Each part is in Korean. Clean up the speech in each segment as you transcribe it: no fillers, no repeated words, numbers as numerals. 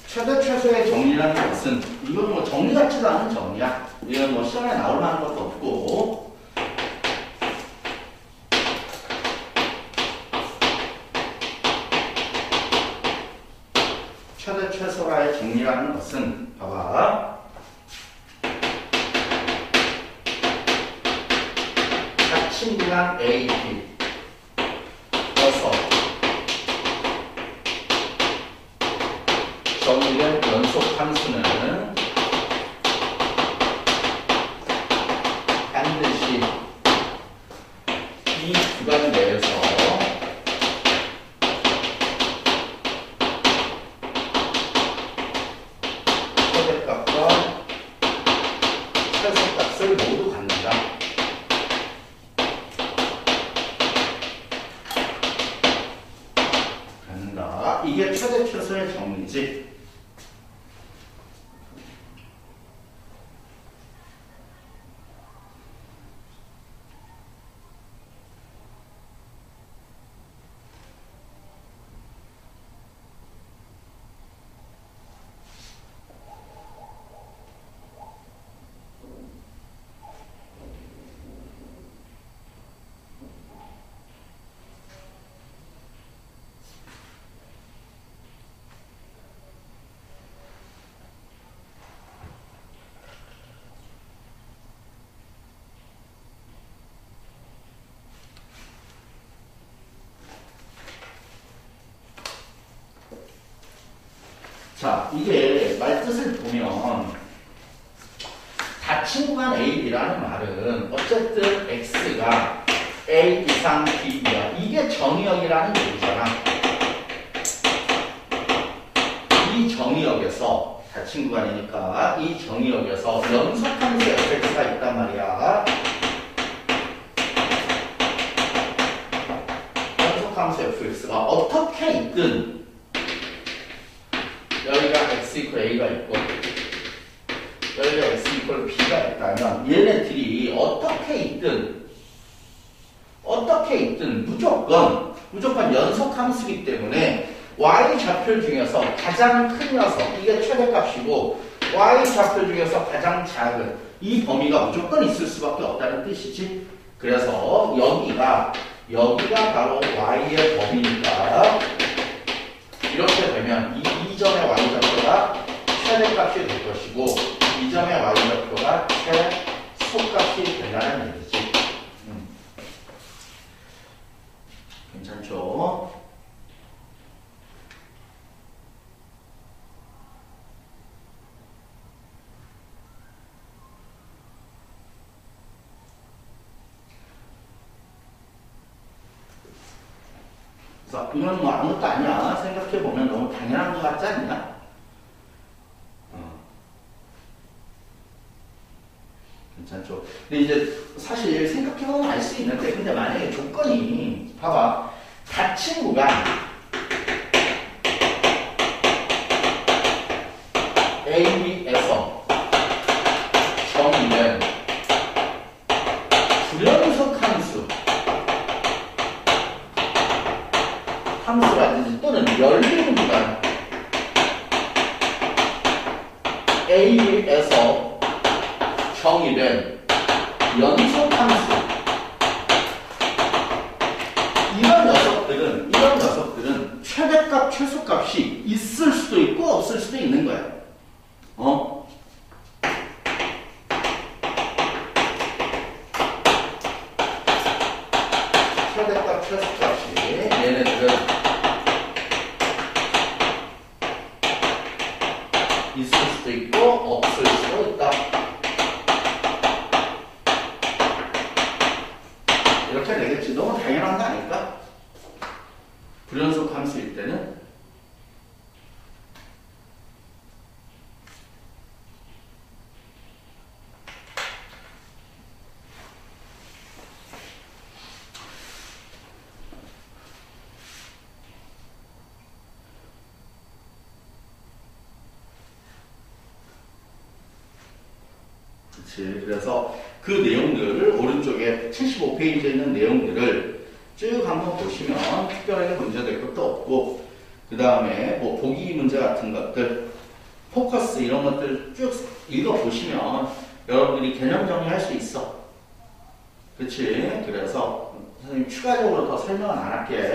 최대 최소의 정리라는 것은 이건 뭐 정리 같지도 않은 정리야. 이건 뭐 시험에 나올 만한 것도 없고. 최대 최소와의 정리라는 것은 봐봐. 닫힌 구간 A, B 여서 정의된 연속 함수는 반드시 이 구간 내에서 최대값과 최소값을 모두 갖는다. 이게 최대 최소의 정리지. 자, 이게 말 뜻을 보면 닫힌 구간 A, B라는 말은 어쨌든 X가 A 이상 B야. 이게 정의역이라는 얘기잖아. 이 정의역에서 닫힌 구간이니까 이 정의역에서 연속함수 fx가 있단 말이야. 연속함수 fx가 어떻게 있든 여기가 x 이퀄 a가 있고 여기가 x 이퀄 b가 있다면 얘네들이 어떻게 있든 무조건 연속함수이기 때문에 y 좌표 중에서 가장 큰 녀석, 이게 최대값이고 y 좌표 중에서 가장 작은 이 범위가 무조건 있을 수밖에 없다는 뜻이지. 그래서 여기가 바로 y의 범위니까 이렇게 되면 이 점의 y좌표가 최대값이 될 것이고 이 점의 y좌표가 최소값이 된다는 얘기지. 괜찮죠? 그래서 이건 뭐 아무것도 아니야. 생각해보면 너무 당연한 것 같지 않냐? 괜찮죠? 근데 이제 사실 생각해보면 알 수 있는데 근데 만약에 조건이 봐봐. 닫힌 구간 AB에서 정의된 불연속 함수라든지 또는 열린 구간 A에서 정의된 연속함수 이런 녀석들은 최대값, 최소값이 있을 수도 있고 없을 수도 있는 거야. 최대값, 최소값이 얘네들은 있을 수도 있고 없을 수도 있다. 이렇게 되겠지. 너무 당연한 거 아닐까? 불연속 함수일 때는 그래서 그 내용들 오른쪽에 75페이지에 있는 내용들을 쭉 한번 보시면 특별하게 문제될 것도 없고 그 다음에 뭐 보기 문제 같은 것들, 포커스 이런 것들 쭉 읽어보시면 여러분들이 개념 정리할 수 있어. 그치? 그래서 선생님 추가적으로 더 설명은 안 할게.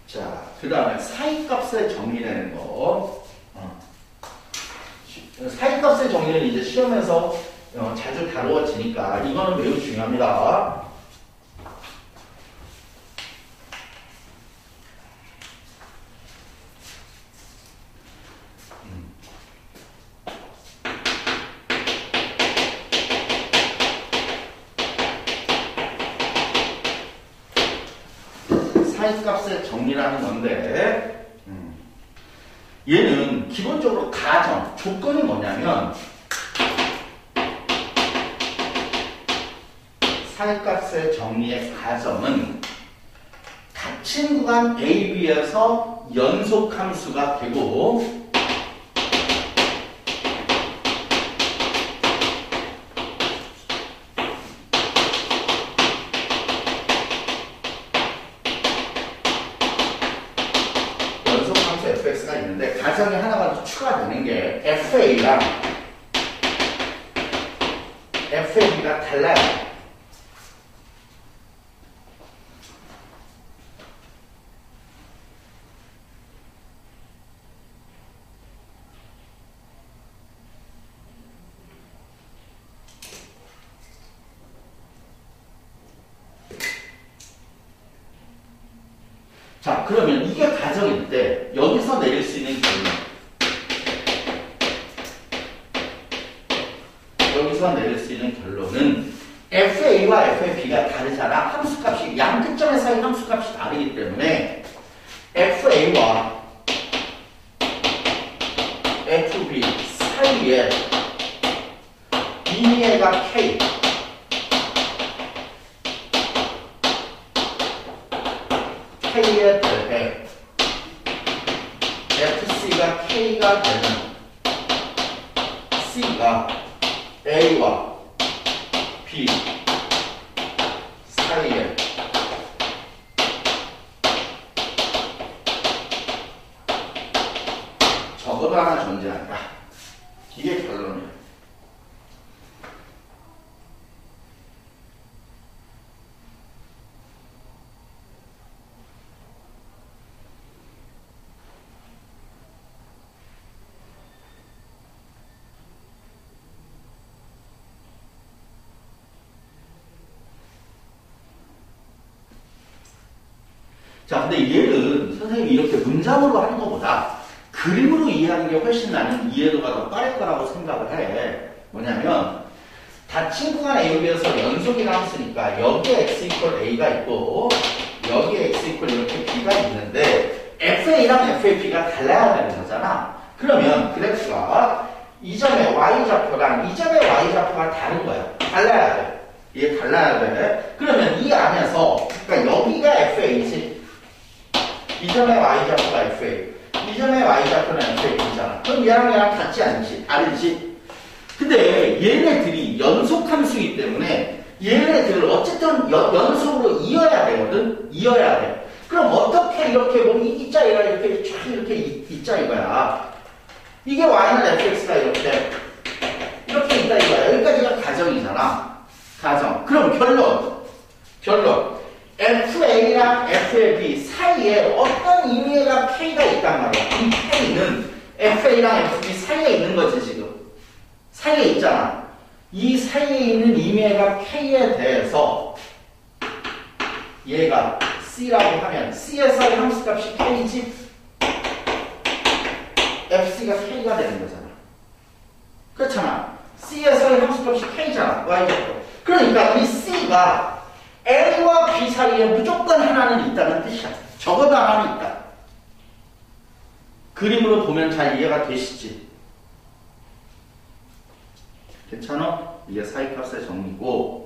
자, 그 다음에 사이값의 정리되는 거. 사이값의 정리는 이제 시험에서 자주 다루어지니까 이거는 매우 중요합니다. 사이값의 정리라는 건데 얘는 기본적으로 가정, 조건이 뭐냐면 사이값의 정리의 가정은 닫힌 구간 AB에서 연속함수가 되고 연속함수 fx가 있는데 가정이 하나가 더 추가되는 게 fa랑 fab가 달라요. 자, 그러면 이게 가정일 때 여기서 내릴 수 있는 결론, 여기서 내릴 수 있는 결론은 FA와 FAB가 다르잖아. 함수값이 양 끝점의 사이 함수값이 다르기 때문에 FA와 FB 사이에 임의가 K, K에 대해 FC가 K가 되는 C가 A와 B 사이에 적어도 하나 존재한다. 이게 결론이야. 자, 근데 얘는 선생님이 이렇게 문장으로 하는 것보다 그림으로 이해하는 게 훨씬 나는 이해도가 더 빠를 거라고 생각을 해. 뭐냐면 닫힌 구간 AB에서 연속이라 함수니까 여기에 x equal a가 있고 여기에 x equal 이렇게 b가 있는데 FA랑 FAB가 달라야 되는 거잖아. 그러면 그래프가 이 점의 y좌표랑 이 점의 y좌표가 다른 거야. 달라야 돼. 이게 달라야 돼. 그러면 이 안에서 그러니까 여기가 FA지. 이 점의 y좌표가 FA, 이 점의 y좌표는 FA잖아. 그럼 얘랑 같지 않지? 다르지? 근데 얘네들이 연속함수이기 때문에 얘네들을 어쨌든 연속으로 이어야 되거든? 이어야 돼. 그럼 어떻게 이렇게 보면 이 자리가 이렇게 쫙 이렇게 있자 이거야. 이게 y는 fx가 이렇게 있다 이거야. 여기까지가 가정이잖아. 가정. 그럼 결론. FA랑 FAB 사이에 어떤 임의가 K가 있단 말이야. 이 K는 FA랑 FB 사이에 있는 거지, 지금. 사이에 있잖아. 이 사이에 있는 임의가 K에 대해서 얘가 C라고 하면 C에서의 함수값이 K지 FC가 K가 되는 거잖아. 그렇잖아. C에서의 함수값이 K잖아. Y좌표. 그러니까 이 C가 A와 B 사이에 무조건 하나는 있다는 뜻이야. 적어도 하나는 있다. 그림으로 보면 잘 이해가 되시지? 괜찮아? 이게 사이값의 정리고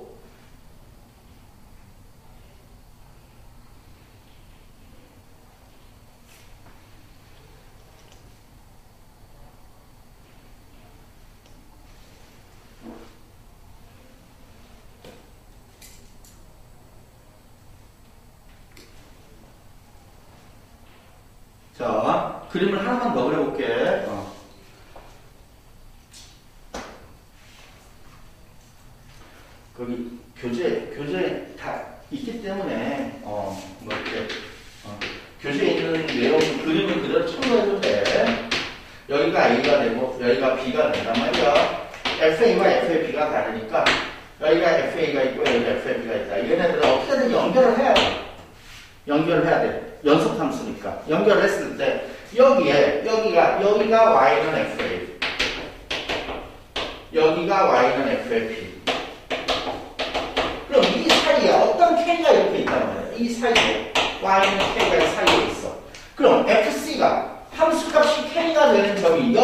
자, 그림을 하나만 더 그려볼게. 거기 교재 다 있기 때문에 뭐 이렇게 교재에 있는 내용 그림을 그대로 참고해도 돼. 여기가 A가 되고 여기가 B가 된단 말이야. FA와 FAB가 다르니까 여기가 FA가 있고 여기가 FAB가 있다. 얘네들은 어떻게든 연결을 해야 돼. 연결을 해야 돼. 연속함수니까. 연결을 했을 때 여기가 Y는 FA, 여기가 Y는 FAB. 그럼 이 사이에 어떤 K가 이렇게 있단 말이야. 이 사이에 Y는 K가 이 사이에 있어. 그럼 FC가 함수값이 K가 되는 점이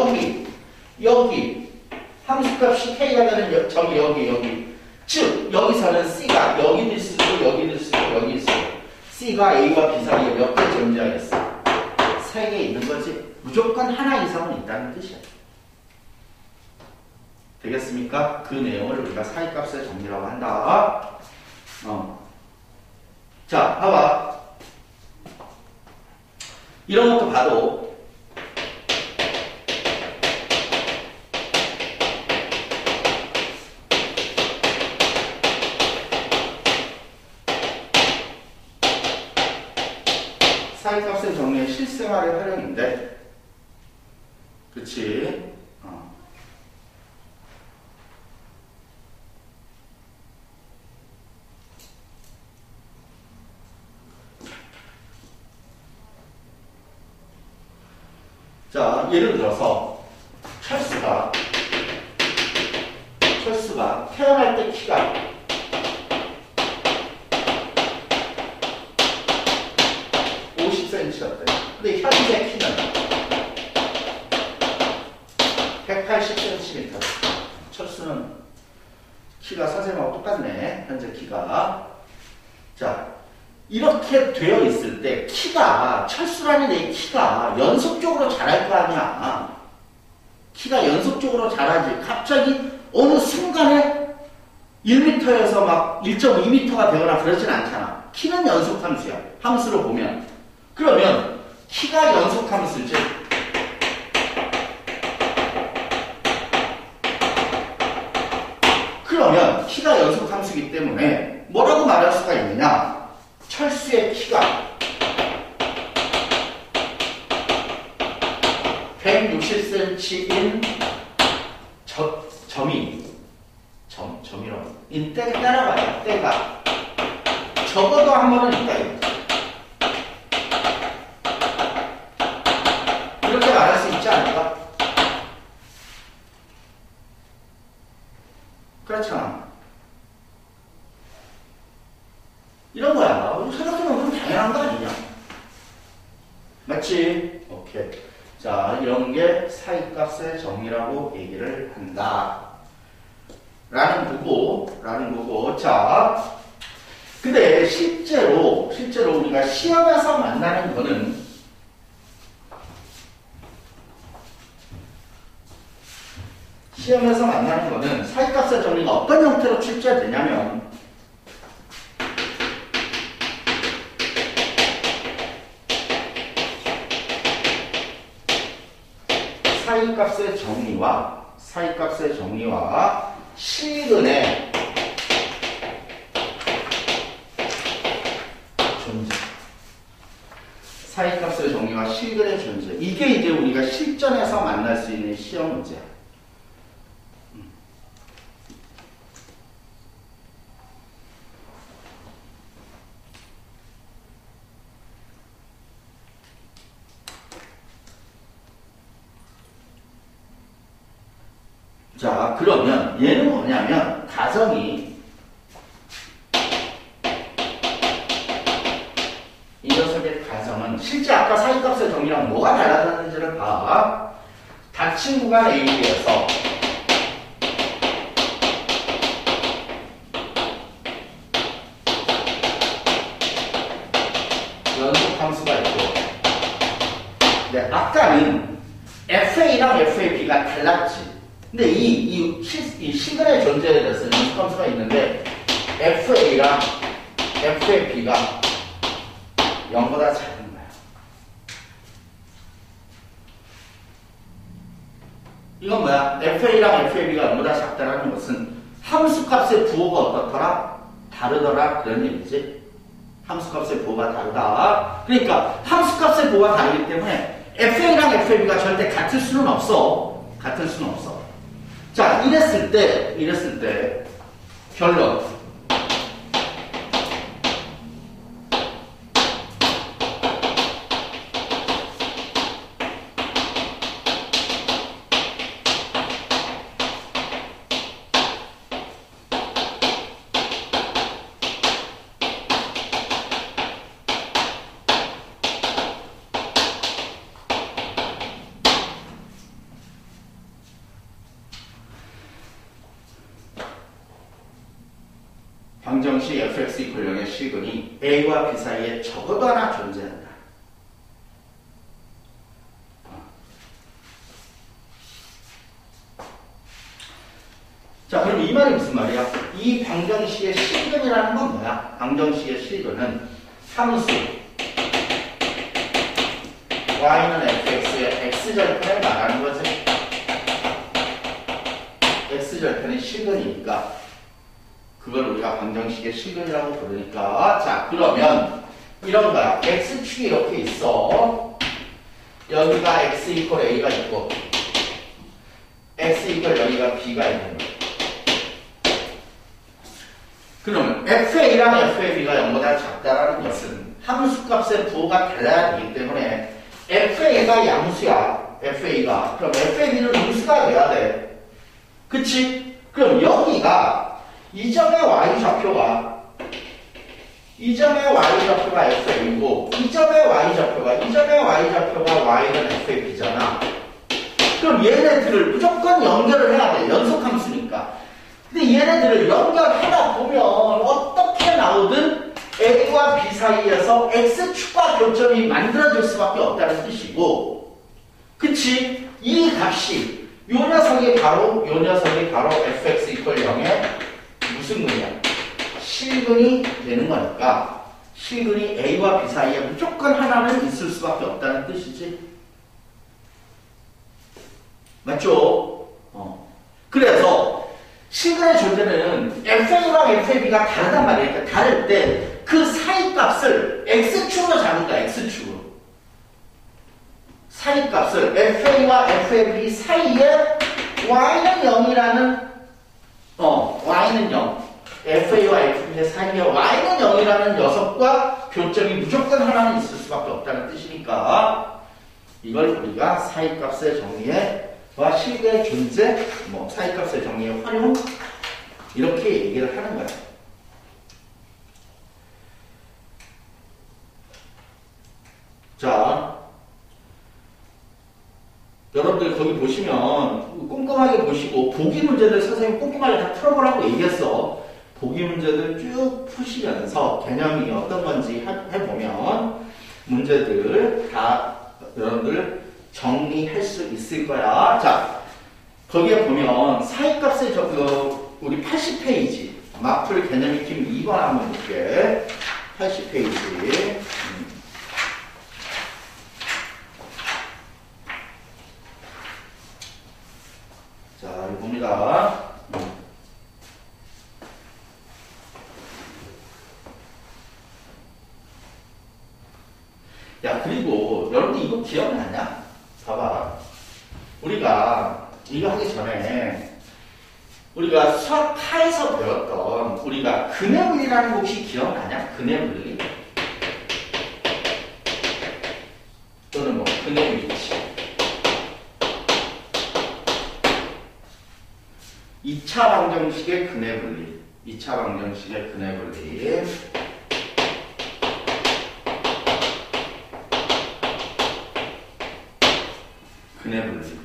여기 함수값이 K가 되는 점이 여기. 즉 여기서는 C가 여기도 있을 수 있고 여기도 있을 수 있고 여기 있어. C가 A와 B 사이에 몇 개 존재하겠어? 3개 있는 거지. 무조건 하나 이상은 있다는 뜻이야. 되겠습니까? 그 내용을 우리가 사이값의 정리라고 한다. 자, 봐봐. 이런 것도 봐도 사이값의 정리의 실생활의 활용인데, 그치? 자, 예를 들어서 철수가 태어날 때 키가 50cm였대. 근데 현재 키는 180cm. 철수는 키가 선생님하고 똑같네. 현재 키가. 자, 이렇게 되어 있을 때 키가, 철수라는 애 키가 연속적으로 자랄 거 아니야. 키가 연속적으로 자라지. 갑자기 어느 순간에 1m에서 막 1.2m가 되거나 그러진 않잖아. 키는 연속함수야. 함수로 보면. 그러면 키가 연속함수지. 그러면 키가 연속함수이기 때문에 뭐라고 말할 수가 있느냐? 철수의 키가 160cm인 점이라고. 때가 따라가요. 때가 적어도 한 번은 있다. 이렇게 말할 수 있지 않을까? 그렇잖아. 이런 거야. 생각해보면 당연한 거 아니냐? 맞지? 오케이. 자, 이런 게 사이값의 정의라고 얘기를 한다. 라는 거고. 자, 근데 실제로 우리가 시험에서 만나는 거는 사이값의 정의가 어떤 형태로 출제되냐면 사이값의 정의와 실근의 존재. 사이값의 정의와 실근의 존재. 이게 이제 우리가 실전에서 만날 수 있는 시험 문제야. 자, 그러면 얘는 뭐냐면 가정이 이 녀석의 가정은 실제 아까 사이값의 정의랑 뭐가 달라졌는지를 봐. 닫힌 구간 AB에서 연속함수가 있고, 네, 아까는 FA랑 FAB가 달랐지. 근데 이 시간의 존재에 대해서 연속함수가 있는데 FA랑 FAB가 0보다 작은 거야. 이건 뭐야? FA랑 FAB가 0보다 작다라는 것은 함수값의 부호가 어떻더라? 다르더라 그런 얘기지. 함수값의 부호가 다르다. 그러니까 함수값의 부호가 다르기 때문에 FA랑 FAB가 절대 같을 수는 없어. 같을 수는 없어. 자, 이랬을 때 결론. 방정식 fx = 0의 실근이 a와 b 사이에 적어도 하나 존재한다. 자, 그럼 이 말이 무슨 말이야? 이 방정식의 실근이라는 건 뭐야? 방정식의 실근은 함수 y는 fx의 x절편을 말하는 거지. x절편이 실근이니까 그걸 우리가 방정식의 실근이라고 부르니까. 자, 그러면 이런 거야. x축이 이렇게 있어. 여기가 x = a가 있고 x = 여기가 b가 있는 거야. 그러면 FA랑 FAB가 0보다 작다라는 것은 함수값의 부호가 달라야 되기 때문에 FA가 양수야. FA가. 그럼 FAB는 음수가 돼야 돼. 그치? 그럼 여기가 이 점의 y좌표가 FA이고 이 점의 y좌표가 y는 FAB잖아. 그럼 얘네들을 무조건 연결을 해야 돼. 연속함수니까. 근데 얘네들을 연결하다 보면 어떻게 나오든 A와 B 사이에서 X축과 교점이 만들어질 수밖에 없다는 뜻이고, 그치? 이 값이 요 녀석이 바로 fx = 0의 무슨 근이야? 실근이 되는 거니까 실근이 A와 B 사이에 무조건 하나는 있을 수밖에 없다는 뜻이지. 맞죠? 그래서 실근의 존재는 FA랑 FAB가 다르단 말이야. 그러니까 다를 때 그 사이 값을 X축으로 잡는 거야. X축으로. 사이 값을 FA와 FAB 사이에 Y는 0이라는 Y는 0. FA와 FB 사이에 Y는 0이라는 녀석과 교점이 무조건 하나는 있을 수밖에 없다는 뜻이니까 이걸 우리가 사이값의 정리와 실근의 존재, 사이값의 정리의 활용 이렇게 얘기를 하는 거야. 자, 여러분들 거기 보시면 꼼꼼하게 보시고 보기 문제들 선생님 꼼꼼하게 다 풀어보라고 얘기했어. 보기 문제들 쭉 푸시면서 개념이 어떤 건지 해보면 문제들 다 여러분들 정리할 수 있을 거야. 자, 거기에 보면 사이값의 우리 80페이지 마플 개념 익힘 2번 한번 볼게. 80페이지. 자, 여기 봅니다. 야, 그리고 여러분들 이거 기억나냐? 봐봐. 우리가 이거 하기 전에 우리가 수학 하에서 배웠던 우리가 근의 분리라는 거 혹시 기억나냐? 근의 분리. 또는 근의 분리치. 2차 방정식의 근의 분리. 2차 방정식의 근의 분리. 근의 분리.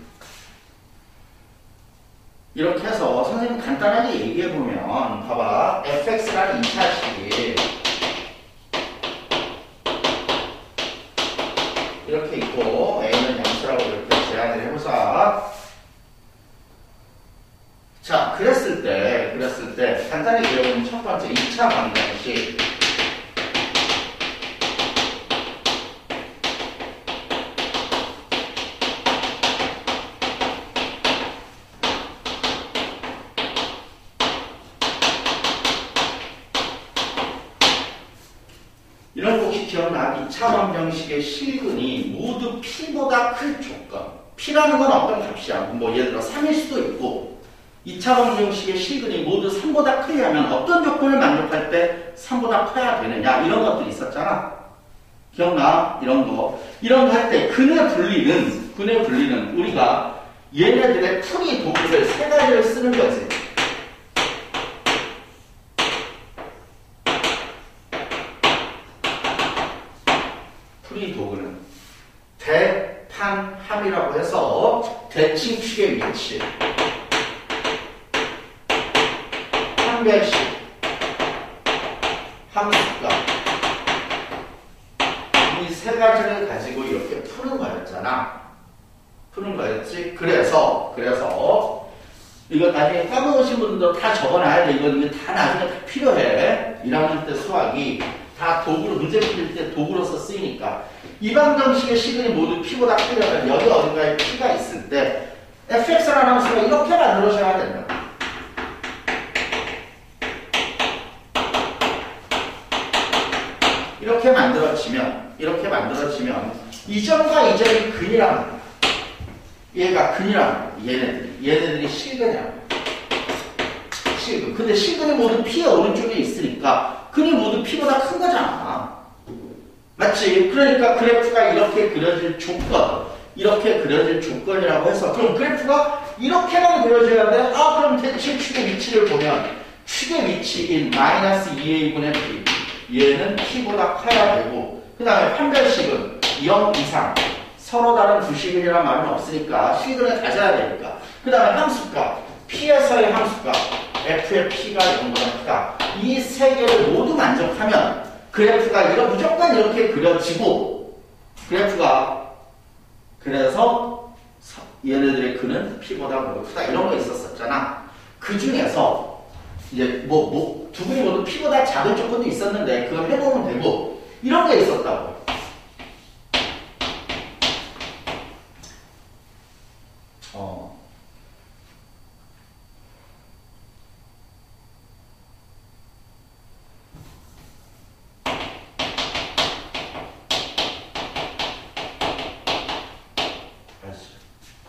이렇게 해서 선생님 간단하게 얘기해보면 봐봐. fx라는 2차식이 이렇게 있고 a는 양수라고 이렇게 제안을 해보자. 자, 그랬을 때 간단하게 얘기해보면 첫 번째 2차 방정식 혹시 기억나? 2차원 정식의 실근이 모두 P보다 클 조건. P라는 건 어떤 값이야? 뭐 예를 들어 3일 수도 있고 2차원 정식의 실근이 모두 3보다 크려면 어떤 조건을 만족할 때 3보다 커야 되느냐 이런 것들이 있었잖아. 기억나? 이런 거 할 때 근의 분리는 우리가 얘네들의 풀이 도구를 세 가지를 쓰는 거지. 풀이 도구는 대판함이라고 해서 대칭축의 위치, 판별식, 함수값 이 세 가지를 가지고 이렇게 푸는 거였잖아. 푸는 거였지. 그래서 이거 나중에 까먹으신 분들도 다 적어놔야 돼. 이거 다 나중에 다 필요해. 1학년 때 수학이 다 도구로 문제 풀릴 때 도구로서 쓰이니까 이방정식의 시근이 모두 P보다 크려면 여기 어딘가에 P가 있을 때 fx라는 함수가 이렇게 만들어져야 된다. 이렇게 만들어지면 이 점과 이 점이 근이라는 거야. 얘가 근이라는 거야. 얘네들이 실근이라는 거야. 실근. 근데 실근이 모두 P의 오른쪽에 있으니까 근이 모두 P보다 큰 거잖아. 맞지? 그러니까 그래프가 이렇게 그려질 조건이라고 해서 그럼 그래프가 이렇게만 그려져야 돼? 그럼 대칭 축의 위치를 보면 축의 위치인 마이너스 2a분의 P 얘는 P보다 커야 되고 그 다음에 판별식은 0 이상 서로 다른 두 시근이라는 말은 없으니까 시근을 가져야 되니까 그 다음에 함수값 P에서의 함수값 F의 P가 0보다 크다. 이 세 개를 모두 만족하면 그래프가 무조건 이렇게 그려지고 그래프가 그래서 얘네들의 근은 P보다 크다 이런 거 있었잖아. 그 중에서 이제 두 분이 모두 P보다 작은 조건도 있었는데 그걸 해보면 되고 이런 게 있었다고.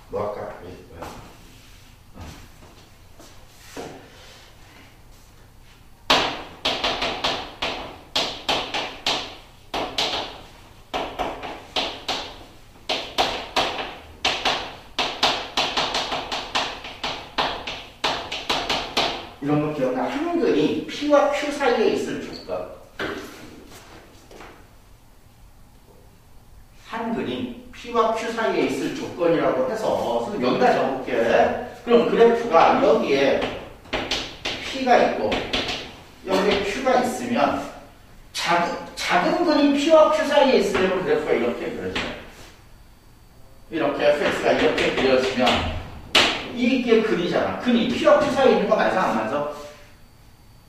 뭐 할까? 이런 거 기억나? 한근이 P와 Q 사이에 있을 조건. 한근이 P와 Q 사이에 있을 조건이라고 해서 여기다 적을게. 그럼 그래프가 여기에 P가 있고 여기에 Q가 있으면 작은 근이 P와 Q 사이에 있으려면 그래프가 이렇게 그려져요. 이렇게 fx가 이렇게 그려지면 이게 근이잖아. 근이 P와 Q 사이에 있는 거 맞아 안 맞아?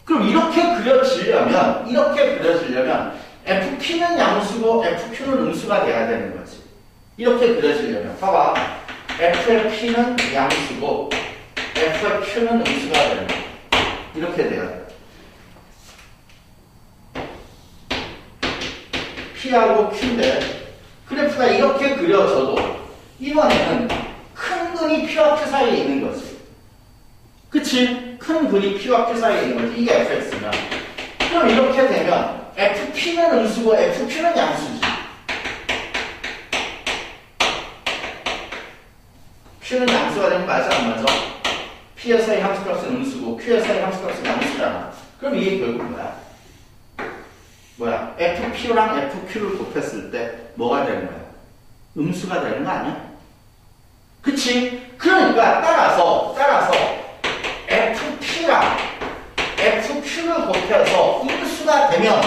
그럼 이렇게 그려지려면 FP는 양수고 FQ는 음수가 돼야 되는 거지. 이렇게 그려지려면 봐봐. F의 P는 양수고 F의 Q는 음수가 되는 거야. 이렇게 돼야 돼. P하고 Q인데 그래프가 이렇게 그려져도 이번에는 큰 근이 P와 Q 사이에 있는 거지. 그치? 큰 근이 P와 Q 사이에 있는 거지. 이게 fx면. 그럼 이렇게 되면 FP는 음수고 FQ는 양수지. Q는 양수가 되면 맞아 안 맞아? P에서의 함수값은 음수고 Q에서의 함수값은 양수잖아. 그럼 이게 결국 뭐야? FP랑 FQ를 곱했을 때 뭐가 되는 거야? 음수가 되는 거 아니야? 그치? 그러니까 따라서 FP랑 FQ를 곱해서 음수가 되면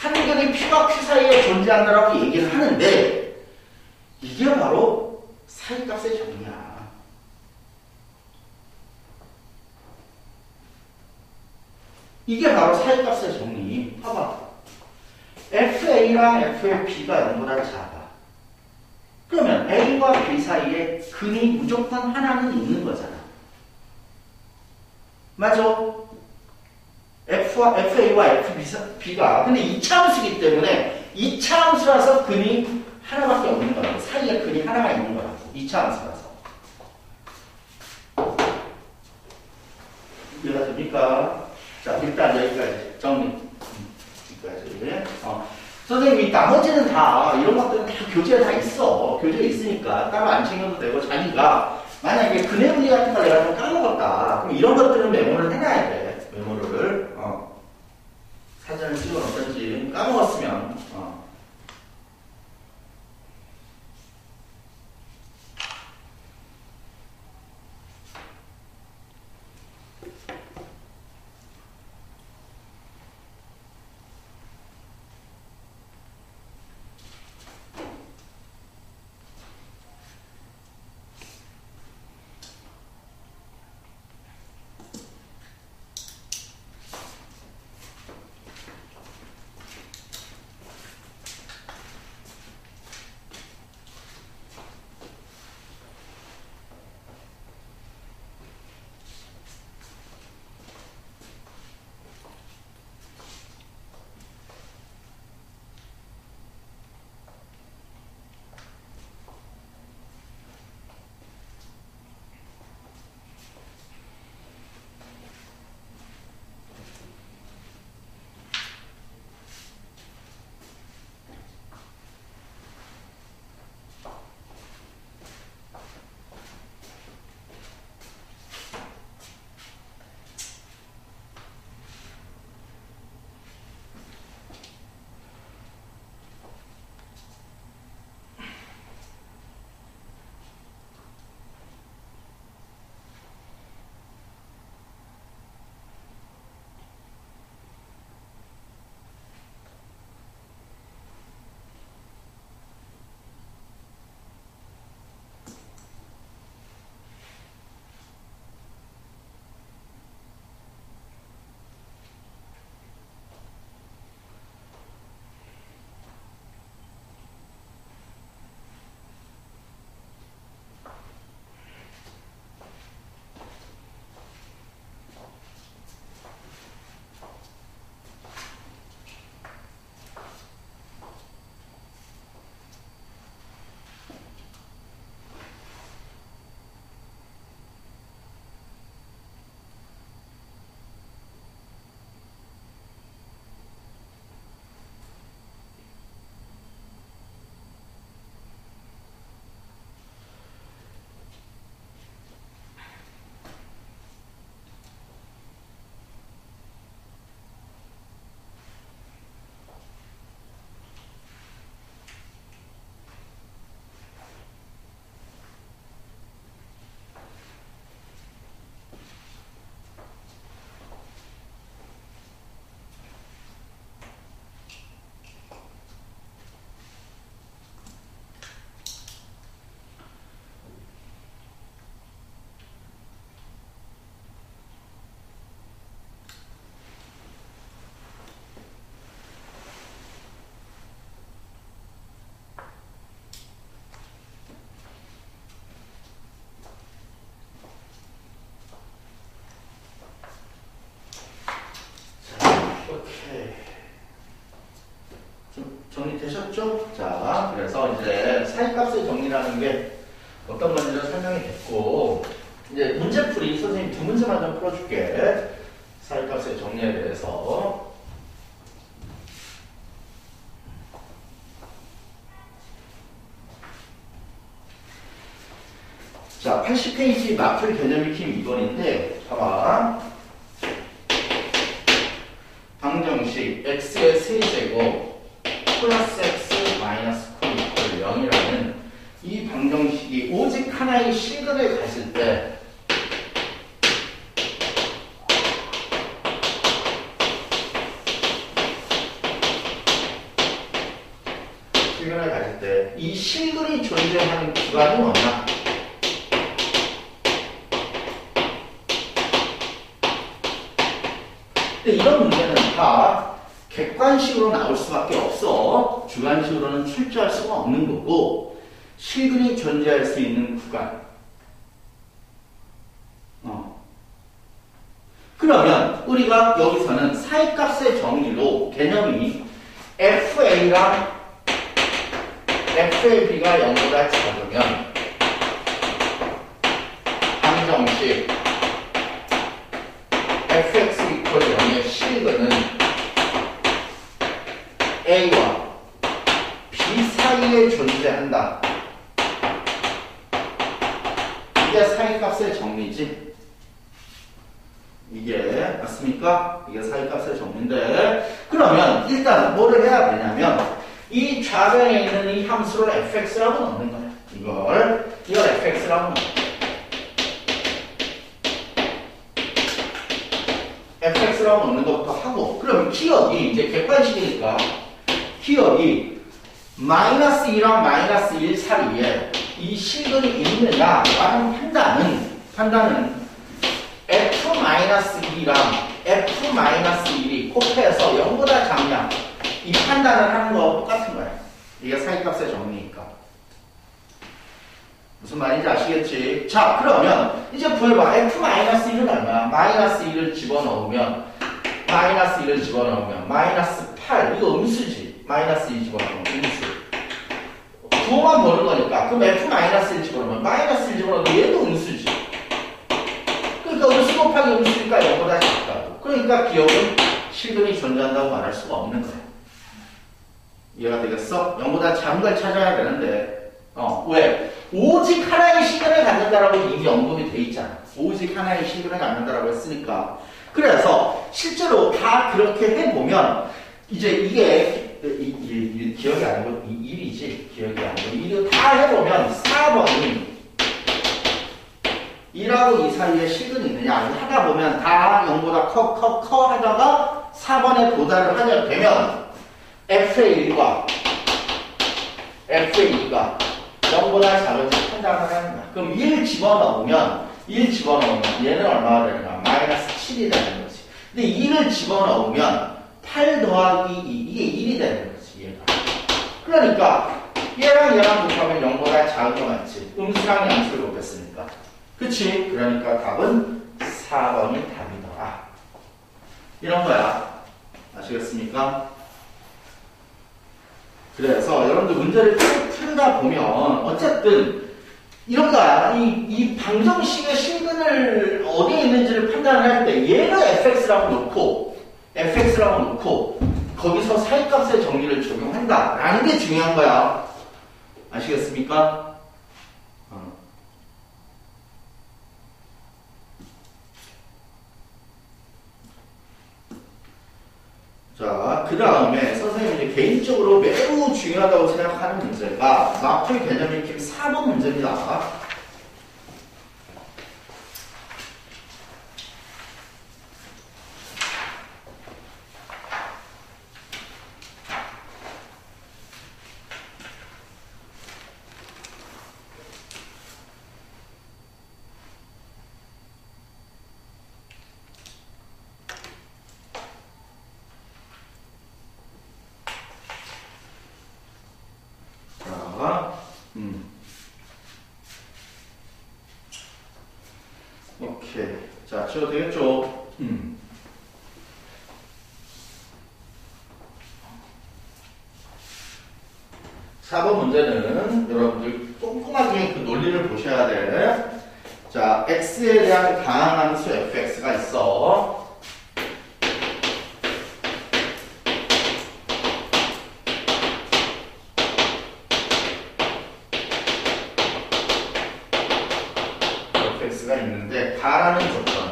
한근이 P와 Q 사이에 존재한다라고 얘기를 하는데 이게 바로 사이값의 정의야. 이게 바로 사이값의 정의. 봐봐. FA랑 FB가 0보다 작아. 그러면 A와 B 사이에 근이 무조건 하나는 있는 거잖아. 맞아? FA와 FB가 근데 이차함수이기 때문에 이차함수라서 근이 하나밖에 없는 거라고. 사이에 근이 하나가 있는 거라고. 이차함수라서. 이해가 됩니까? 자, 일단 여기까지 정리. 여기까지. 선생님이 나머지는 다 이런 것들은 다 교재에 다 있어. 교재에 있으니까 따로 안 챙겨도 되고 자기가 만약에 근해 문제 같은 걸 내가 좀 까먹었다. 그럼 이런 것들은 메모를 해놔야 돼. 메모를 사진을 찍어 놓든지 까먹었으면 정리되셨죠? 자, 그래서 이제 사이값의 정리라는 게 어떤 건지 설명이 됐고, 이제 문제풀이 선생님 두 문제만 좀 풀어줄게. 사이값의 정리에 대해서. 자, 80페이지 마플 개념 익힘 2번인데, 봐봐. 방정식 x의 세제곱 플러스 x 마이너스 9 0이라는 이 방정식이 오직 하나의 실근을 가질 때 이 실근이 존재하는 구간은 없나? 근데 이런 문제는 다 객관식으로 나올 수밖에 없어. 주관식으로는 출제할 수가 없는 거고, 실근이 존재할 수 있는 구간. 그러면 우리가 여기서는 사이값의 정의로 개념이 FA랑 FAB가 0보다 작으면 방정식 fx equal 0의 실근은 A와 B 사이에 존재한다. 이게 사이값의 정리지. 이게 맞습니까? 이게 사이값의 정리인데, 그러면 일단 뭐를 해야 되냐면 이 좌변에 있는 이 함수를 fx라고 넣는 거야. 이걸 fx라고 넣는 거야. fx라고 넣는 것부터 하고, 그럼 기억이 이제 객관식이니까 기억이 마이너스 2랑 마이너스 1 사이에 이 실근이 있느냐라는 판단은 f-2랑 f-1이 곱해서 0보다 작냐, 이 판단을 하는 거 똑같은 거야. 이게 사이값의 정리니까. 무슨 말인지 아시겠지? 자, 그러면 이제 구해봐. f-1은 얼마야? 마이너스 1을 집어넣으면 마이너스 8. 이거 음수지. 마이너스 2 집어넣으면 음수. 부호만 보는 거니까. 그럼 f-1 집어넣으면 마이너스 1 집어넣으면 얘도 음수지. 그러니까 음수 곱하기 음수니까 0보다 작다고. 그러니까 기억은 실근이 존재한다고 말할 수가 없는 거야. 이해가 되겠어? 0보다 작은 걸 찾아야 되는데, 왜? 오직 하나의 실근을 갖는다라고 이미 언급이 돼 있잖아. 오직 하나의 실근을 갖는다라고 했으니까. 그래서 실제로 다 그렇게 해보면 이제 이게 기억이 아니고 1이지. 기억이 아니고 1을 다 해보면 4번이 1하고 2 사이에 실근이 있느냐 하다 보면 다 0보다 커 하다가 4번에 도달을 하게 되면 FA1과 FA2가 0보다 작은지 판단을 하는 거야. 그럼 1 집어넣으면 얘는 얼마가 되는가? 마이너스 7이 되는 거지. 근데 2를 집어넣으면 8 더하기 2, 이게 1이 되는 거지, 얘가. 그러니까 얘랑 곱하면 0보다 작은 거 맞지? 음수랑 양수를 곱했으니까. 그치? 그러니까 답은 4번이 답이더라. 이런 거야. 아시겠습니까? 그래서 여러분들 문제를 풀다 보면 어쨌든 이런 거야. 이 방정식의 실근을 어디에 있는지를 판단을 할 때 얘를 fx라고 놓고 거기서 사이값의 정리를 적용한다라는 게 중요한 거야. 아시겠습니까? 자, 그 다음에 선생님이 이제 개인적으로 매우 중요하다고 생각하는 문제가 마플 개념 익힘 4번 문제입니다. 오케이. 자, 지워도 되겠죠? 4번 문제는 여러분들 꼼꼼하게 그 논리를 보셔야 돼. 자, x에 대한 다항함수 fx가 있어. fx가 있는데 가라는 조건.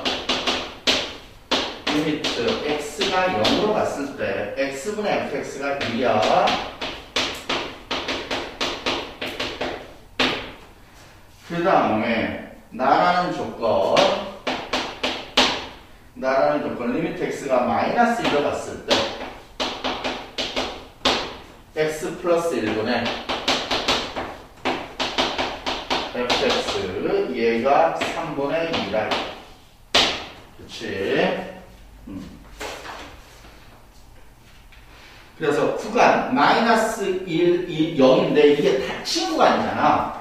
리미트 x가 0으로 갔을 때 x분의 fx가 2야. 그 다음에 나라는 조건 리미트 x가 마이너스 1로 갔을 때 x 플러스 1분의 fx 얘가 3분의 2라. 그치? 그래서 구간 마이너스 1, 2, 0인데 이게 닫힌 구간이잖아.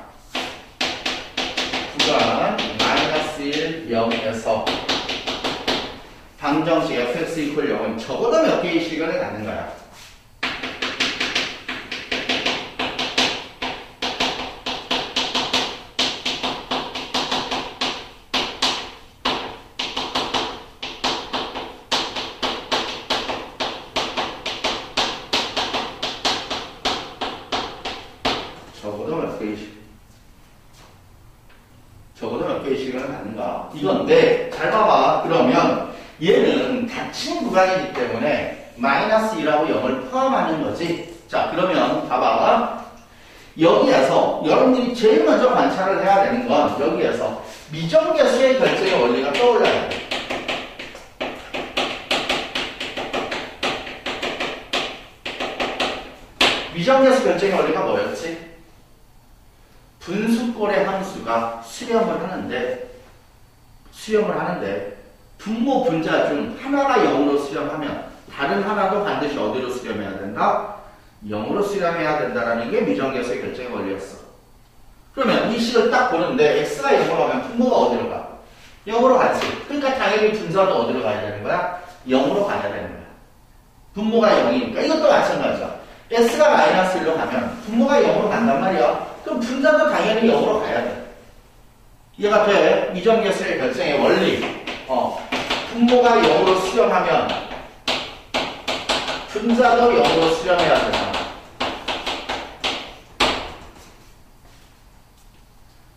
구간 마이너스 1, 0에서 방정식 fx 이퀄 0은 적어도 몇 개의 시간을 갖는 거야. 적어도 몇 개의 시간을 갖는가? 이건데, 잘 봐봐. 그러면 얘는 닫힌 구간이기 때문에 마이너스 2하고 0을 포함하는 거지. 자, 그러면 봐봐. 여기에서 여러분들이 제일 먼저 관찰을 해야 되는 건 여기에서 미정계수의 결정의 원리가 떠올라야 돼. 미정계수 결정의 원리가 뭐였지? 분수꼴의 함수가 수렴을 하는데 분모 분자 중 하나가 0으로 수렴하면 다른 하나도 반드시 어디로 수렴해야 된다? 0으로 수렴해야 된다라는 게 미정계수의 결정의 원리였어. 그러면 이 식을 딱 보는데 x가 0으로 가면 분모가 어디로 가? 0으로 가지. 그러니까 당연히 분자도 어디로 가야 되는 거야? 0으로 가야 되는 거야. 분모가 0이니까 이것도 마찬가지야. x가 마이너스 1로 가면 분모가 0으로 간단 말이야. 그럼 분자도 당연히 0으로 가야 돼. 이해가 돼? 미정계수의 결정의 원리. 분모가 0으로 수렴하면 분자도 0으로 수렴해야 된다.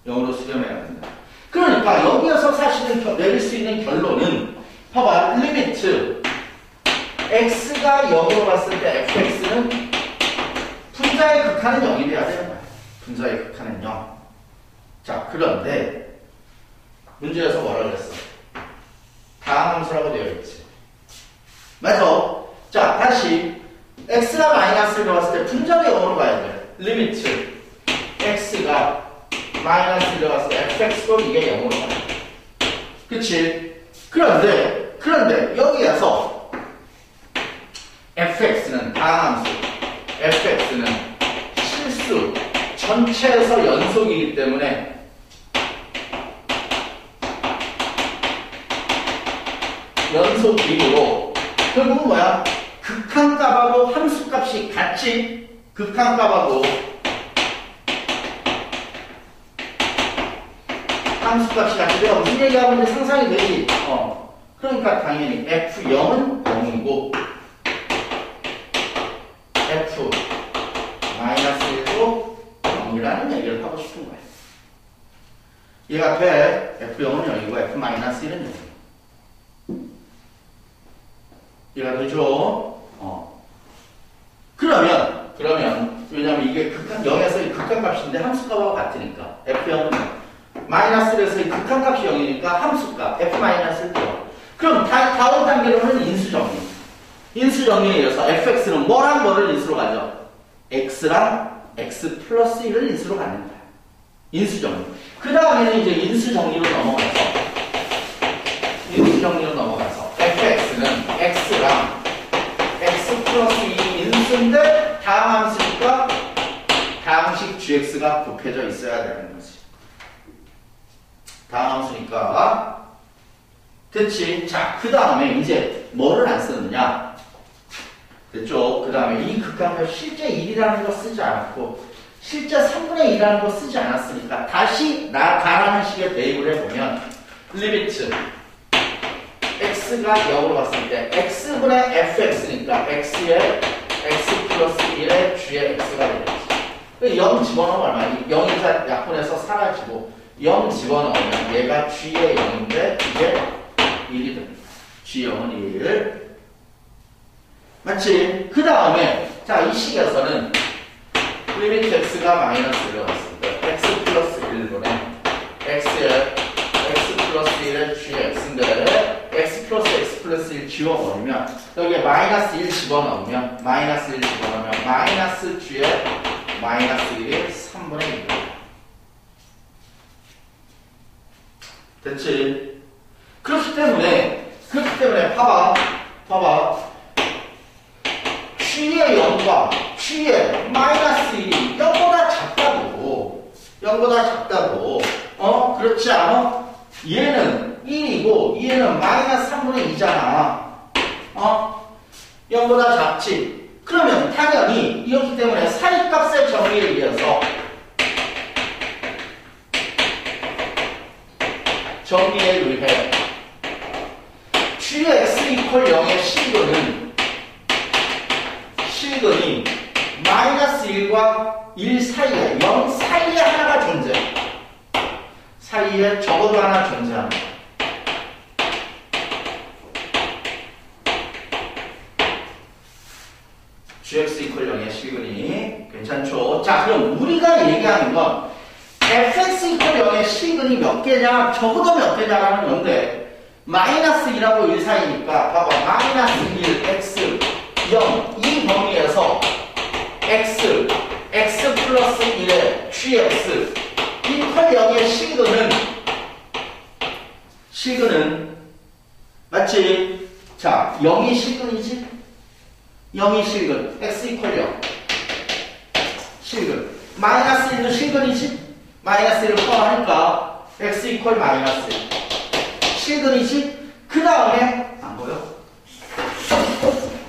0으로 수렴해야 된다. 그러니까 여기에서 사실은 내릴 수 있는 결론은 봐봐. 리미트 x가 0으로 갔을 때 fx는 분자의 극한은 0이 돼야 되는 거야. 분자의 극한은 0. 자, 그런데 문제에서 뭐라 그랬어? 다음 함수라고 되어 있지. 맞아. 자, 다시 x가 마이너스를 들어갔을 때 분자가 0으로 가야 돼. 리미트 x가 마이너스를 들어갔을 때 fx도 이게 0으로 가야 돼. 그치? 그런데 여기에서 fx는 다음 함수 fx는 실수 전체에서 연속이기 때문에 연속이므로 결국은 뭐야? 극한값하고 함수값이 같이 극한값하고 함수값이 같이 내가 무슨 얘기하고 있는지 상상이 되지? 그러니까 당연히 f0은 0이고 f 마이너스 1도 0이라는 얘기를 하고 싶은 거야. 얘가 돼. f0은 0이고 f 마이너스 1은 0. 이해가 되죠? 그러면 왜냐면 이게 극한 0에서의 극한값인데 함수값하고 같으니까 f0은 0. 마이너스 1에서의 극한값이 0이니까 함수값 f-1도 0. 그럼 다음 단계로는 인수정리. 인수정리에 의해서 fx는 뭐랑 뭐를 인수로 가죠? x랑 x 플러스 1을 인수로 가는 거야. 인수정리. 그 다음에는 이제 인수정리로 넘어가서 fx는 x랑 x 플러스 2 인수인데 다음 함수니까 다음식 gx가 곱해져 있어야 되는 거지. 다음 함수니까 됐지? 자, 그 다음에 이제 뭐를 안 쓰느냐? 됐죠? 그 다음에 이 극한값 실제 1이라는 거 쓰지 않았고 실제 3분의 2라는 거 쓰지 않았으니까 다시 가라는 식의 대입을 해보면 리미트 x가 0으로 갔을 때 x분의 fx니까 x의 x 플러스 1의 g의 x가 되겠지. 0 집어넣으면 얼마야? 0이 약분해서 사라지고 0 집어넣으면 얘가 g의 0인데 이게 1이 됩니다. g0은 1. 맞지? 그 다음에 자, 이 식에서는 리미트 x가 마이너스를 갔을 때 x 플러스 1분의 x의 x 플러스 1의 gx인데 x 플러스 1 지워버리면 여기에 마이너스 1 집어넣으면 마이너스 g의 마이너스 1이 3분의 1. 됐지? 그렇기 때문에 봐봐 g의 G의 0과 G의 마이너스 1이 0보다 작다고. 0보다 작다고. 그렇지 않아? 얘는 1이고 얘는 마이너스 3분의 2잖아. 0보다 작지. 그러면 당연히 이렇기 때문에 사이값의 정의에 의해서 정의에 의해 Gx 이퀄 0의 실근이 마이너스 1과 1 사이에 0 사이에 하나가 존재. 사이에 적어도 하나 존재합니다. Gx 이퀄 0의 실근이 괜찮죠? 자, 그럼 우리가 얘기하는 건 fx 이퀄 0의 실근이 몇 개냐? 적어도 몇 개냐라는 건데 마이너스 2하고 1 사이니까 봐봐. 마이너스 1, x, 0 이 범위에서 x 플러스 1의 gx 이퀄 0의 실근은 맞지? 자, 0이 실근이지? 0이 실근, x 이퀄 0 실근 마이너스 1도 실근이지? 마이너스 1을 포함하니까 x 이퀄 마이너스 1 실근이지? 그 다음에 안 보여?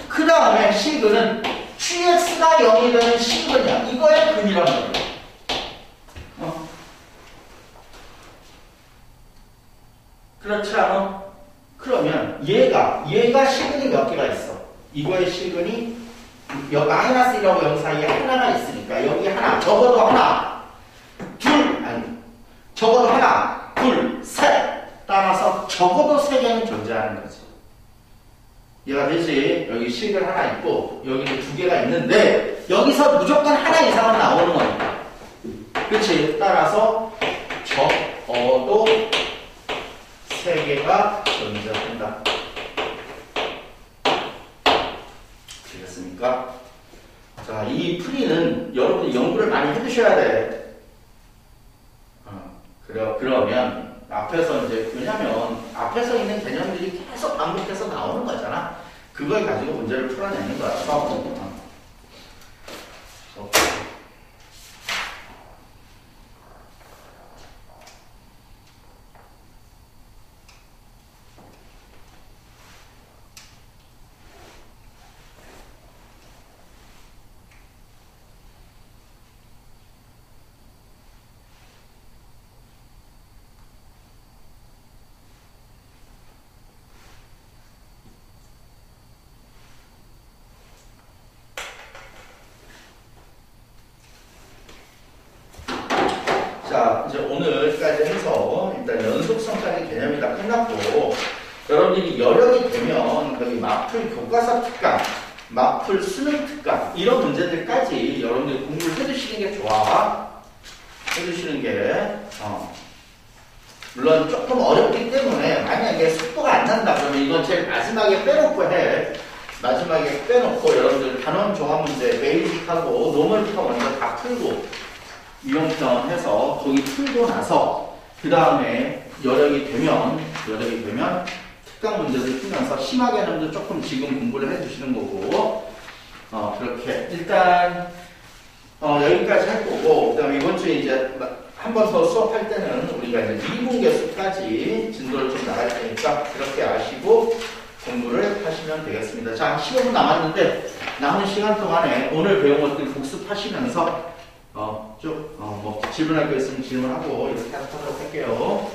그 다음에 실근은 gx가 0이 되는 실근이야. 이거의 근이란 말이야. 그렇지 않아? 그러면 얘가 실근이 몇 개가 있어? 이거의 실근이 마이너스 1하고 0 사이에 하나가 있으니까 여기 하나, 적어도 하나, 적어도 하나, 둘, 셋 따라서 적어도 3개는 존재하는 거지. 이해가 되지? 여기 실근 하나 있고 여기도 2개가 있는데 여기서 무조건 하나 이상은 나오는 거니까. 그치? 따라서 적어도 3개가 존재한다. 되겠습니까? 자, 이 풀이는 여러분이 연구를 많이 해두셔야 돼. 그러면 앞에서 이제 왜냐면 앞에서 있는 개념들이 계속 반복해서 나오는 거잖아. 그걸 가지고 문제를 풀어내는 거라서. 자, 이제 오늘까지 해서 일단 연속성까지 개념이 다 끝났고 여러분들이 여력이 되면 거의 마풀 교과서 특강, 마풀 수능 특강 이런 문제들까지 여러분들이 공부를 해두시는 게 좋아. 해두시는 게 물론 조금 어렵기 때문에 만약에 속도가 안 난다 그러면 이건 제일 마지막에 빼놓고 해. 마지막에 빼놓고 여러분들 단원 종합 문제 베이직하고 노멀부터 먼저 다 풀고 이용편 해서 거기 풀고 나서 그 다음에 여력이 되면 특강 문제를 풀면서 심화개념도 조금 지금 공부를 해주시는 거고 그렇게 일단 여기까지 할 거고 그 다음에 이번 주에 이제 한 번 더 수업할 때는 우리가 이제 미분계수까지 진도를 좀 나갈 테니까 그렇게 아시고 공부를 하시면 되겠습니다. 자, 15분 남았는데 남은 시간 동안에 오늘 배운 것들 복습하시면서 뭐 질문할 거 있으면 질문하고 이렇게 하도록 할게요.